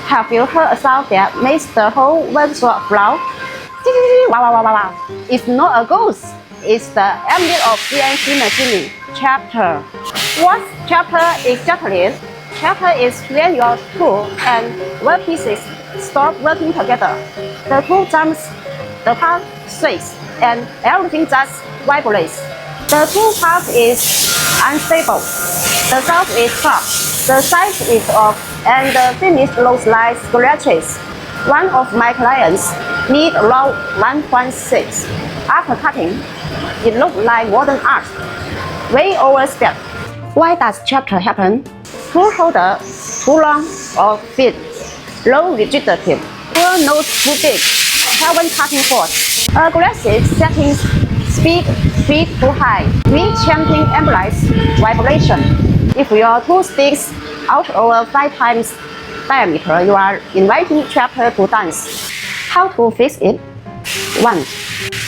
Have you heard a sound that makes the whole world flow? Wow, wow, wow, wow, wow. It's not a ghost. It's the ambient of CNC machining. Chapter. What chapter exactly? Chapter is when your tool and workpieces stop working together. The tool jumps, the part shakes, and everything just vibrates. The tool path is unstable. The sound is sharp. The size is off, and the finish looks like scratches. One of my clients need around 1.6. After cutting, it looked like modern art. Way overspec. Why does chapter happen? Tool holder too long or fit, low rigidity, poor nose too big, haven't cutting force, aggressive settings, speed too high, wind champing amplifies vibration. If your tool sticks out over 5 times diameter, you are inviting chapter to dance. How to fix it? 1.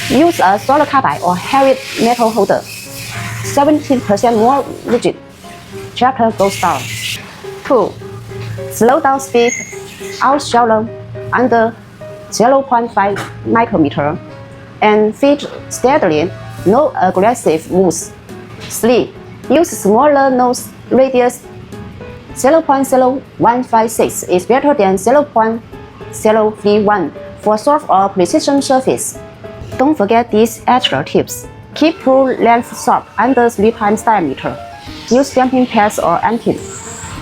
Use a solid carbide or heavy metal holder. 70% more rigid. Chapter goes down. 2. Slow down speed out shallow under 0.5 micrometer and feed steadily, no aggressive moves. 3. Use smaller nose radius. 0.0156 is better than 0.031 for soft or precision surface. Don't forget these extra tips. Keep tool length short under 3 times diameter. Use damping pads or anti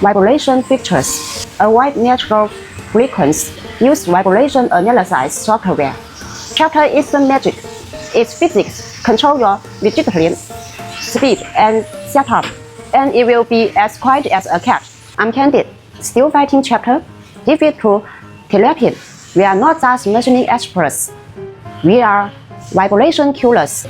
vibration fixtures. Avoid natural frequency. Use vibration analysis software. Chapter isn't magic. It's physics. Control your rigidity, speed, and setup, and it will be as quiet as a cat. I'm Candid. Still fighting chapter? Give it to Tirapid. We are not just machining experts. We are vibration killers.